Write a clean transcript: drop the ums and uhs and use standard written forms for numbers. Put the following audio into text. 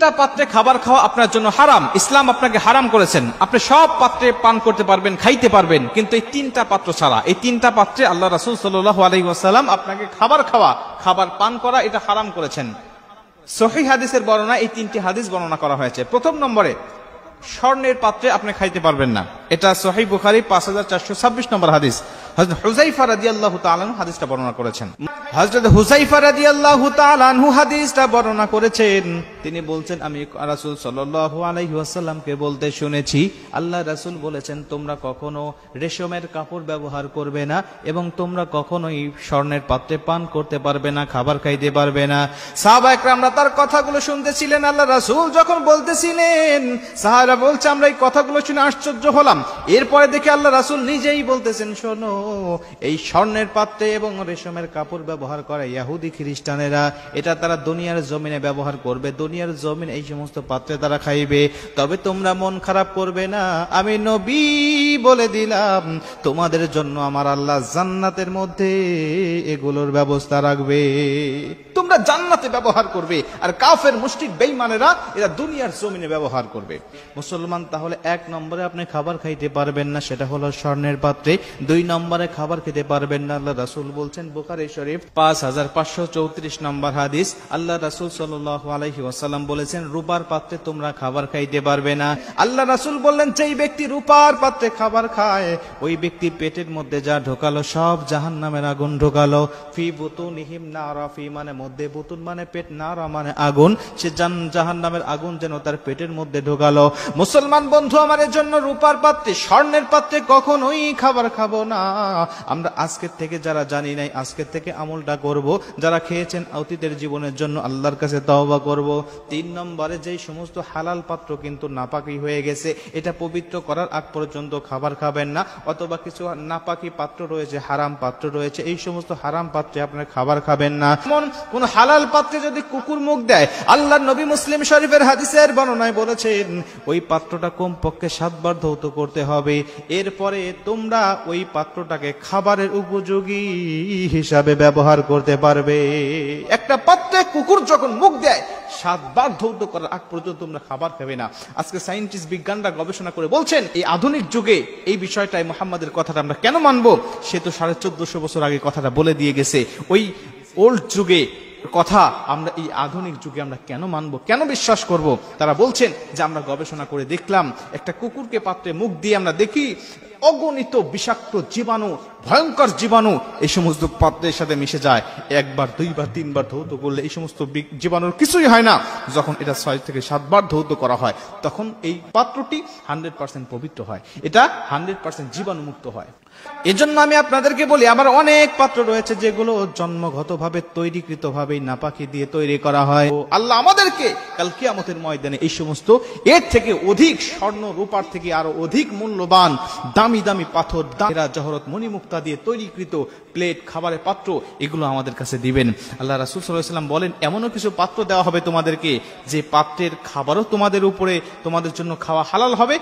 তিনটা পাত্রে খাবার খাওয়া আপনার জন্য হারাম, ইসলাম আপনাকে হারাম করেছেন। আপনি সব পাত্রে পান করতে পারবেন, খাইতে পারবেন, কিন্তু এই তিনটা পাত্র ছাড়া। এই তিনটা পাত্রে আল্লাহ রাসূল সাল্লাল্লাহু আলাইহি ওয়াসাল্লাম আপনাকে খাবার খাওয়া, খাবার পান করা এটা হারাম করেছেন। সহিহ হাদিসের বর্ণনা এই তিনটি হাদিস বর্ণনা করা হয়েছে। প্রথম নম্বরে, স্বর্ণের পাত্রে আপনি খাইতে পারবেন না। এটা সহিহ বুখারী 5426 নম্বর হাদিস। হযরত হুযায়ফা রাদিয়াল্লাহু তাআলা আনহু হাদিসটা বর্ণনা করেছেন। হযরত হুযায়ফা রাদিয়াল্লাহু তাআলা আনহু হাদিসটা বর্ণনা করেছেন। তিনি বলছেন, আমি রাসূল সাল্লাল্লাহু আলাইহি ওয়াসাল্লামকে বলতে শুনেছি, আল্লাহ রাসূল বলেছেন, তোমরা কখনো রেশমের কাপড় ব্যবহার করবে না এবং তোমরা কখনোই স্বর্ণের পাত্রে পান করতে পারবে না, খাবার খাইতে পারবে না। সাহাবায়ে কেরামরা তার কথাগুলো শুনতেছিলেন। আল্লাহ রাসূল যখন বলতেছিলেন, সাহাবারা বলছে, আমরা এই কথাগুলো শুনে আশ্চর্য হলাম। এরপরে দেখে আল্লাহ রাসূল নিজেই বলতেছেন, শোনো, এই স্বর্ণের পাত্রে এবং রেশমের কাপড় ব্যবহার করে ইহুদি খ্রিস্টানেরা, এটা তারা দুনিয়ার জমিনে ব্যবহার করবে, দুনিয়ার জমিন এই সমস্ত পাত্রে তারা খাইবে। তবে তোমরা মন খারাপ করবে না, আমি নবী বলে দিলাম, তোমাদের জন্য আমার আল্লাহ জান্নাতের মধ্যে এগুলোর ব্যবস্থা রাখবে, তোমরা জান্নাতে ব্যবহার করবে। আর কাফের মুশরিক বেঈমানেরা এরা দুনিয়ার জমিনে ব্যবহার করবে। মুসলমান, তাহলে এক নম্বরে আপনি খাবার খাইতে পারবেন না, সেটা হলো স্বর্ণের পাত্রে। দুই নম্বরে খাবার খেতে পারবেন না, আল্লাহ রাসূল বলছেন, বুখারী শরীফ 5534 নম্বর হাদিস, আল্লাহ রাসূল সাল্লাল্লাহু আলাইহি ওয়াসাল্লাম বলেছেন, রূপার পাত্রে তোমরা খাবার খাইতে পারবে না। আল্লাহ রাসূল বললেন, যেই ব্যক্তি রূপার পাত্রে খাবার খায়, ওই ব্যক্তি পেটের মধ্যে যা ঢোকালো সব জাহান্নামের আগুন ঢোকালো। ফি বুতুনিহিম নারা, ফি মানে মধ্যে, বুতুন মানে পেট, নারা মানে আগুন, সে জাহান্নামের আগুন যেন তার পেটের মধ্যে ঢোকালো। মুসলমান বন্ধু আমার, এর জন্য রূপার পাত্রে, স্বর্ণের পাত্রে কখনোই খাবার খাবো না। আমরা আজকের থেকে যারা জানি নাই, আজকের থেকে আমলটা করব। যারা খেয়েছেন অতীতের জীবনের জন্য আল্লাহর কাছে তওবা করব। তিন নম্বরে, যেই সমস্ত হালাল পাত্র কিন্তু নাপাকি হয়ে গেছে, এটা পবিত্র করার আগ পর্যন্ত খাবার খাবেন না। অথবা কিছু নাপাকি পাত্র রয়েছে, হারাম পাত্র রয়েছে, এই সমস্ত হারাম পাত্রে আপনার খাবার খাবেন না। কোন হালাল পাত্রে যদি কুকুর মুখ দেয়, আল্লাহর নবী মুসলিম শরীফের হাদিসের বর্ণনায় বলেছেন, ওই পাত্রটা কমপক্ষে 7 বার ধৌত করতে হবে। এরপরে তোমরা ওই পাত্রটাকে খাবারের উপযোগী হিসাবে ব্যবহার করতে পারবে। একটা পাত্রে কুকুর যখন মুখ দেয়, 7 বার ধৌত করার আগ পর্যন্ত তোমরা খাবার খাবে না। আজকে সায়েন্টিস্ট, বিজ্ঞানরা গবেষণা করে বলছেন, এই আধুনিক যুগে এই বিষয়টাই মুহাম্মাদের কথাটা আমরা কেন মানবো? সে তো 1450 বছর আগে কথাটা বলে দিয়ে গেছে। ওই ওল্ড যুগে কথা আমরা এই আধুনিক যুগে আমরা কেন মানবো, কেন বিশ্বাস করব? তারা বলছেন যে আমরা গবেষণা করে দেখলাম, একটা কুকুরকে পাত্রে মুখ দিয়ে আমরা দেখি অগণিত বিষাক্ত জীবাণু, ভয়ঙ্কর জীবাণু এই সমস্ত পাত্রের সাথে মিশে যায়। 1 বার 2 বার 3 বার ধৌত করলে এই সমস্ত জীবাণুর কিছুই হয় না। যখন এটা 6 থেকে 7 বার ধৌত করা হয়, তখন এই পাত্রটি 100% পবিত্র হয়, এটা 100% জীবাণুমুক্ত হয়। এজন্য আমি আপনাদেরকে বলি, আমার অনেক পাত্র রয়েছে যেগুলো জন্মগতভাবে তৈরিকৃতভাবে নাপাকি দিয়ে তৈরি করা হয়। আল্লাহ আমাদেরকে কাল কিয়ামতের ময়দানে এই সমস্ত এর থেকে অধিক স্বর্ণ রূপার থেকে আরো অধিক মূল্যবান দামি দামি পাথর, দামেরা, জহরত, মণিমুক্তা দিয়ে তৈরিকৃত প্লেট, খাবারের পাত্র, এগুলো আমাদের কাছে দিবেন। আল্লাহ রাসূল সাল্লাল্লাহু আলাইহি ওয়াসাল্লাম বলেন, এমনও কিছু পাত্র দেওয়া হবে তোমাদেরকে, যে পাত্রের খাবারও তোমাদের উপরে, তোমাদের জন্য খাওয়া হালাল হবে।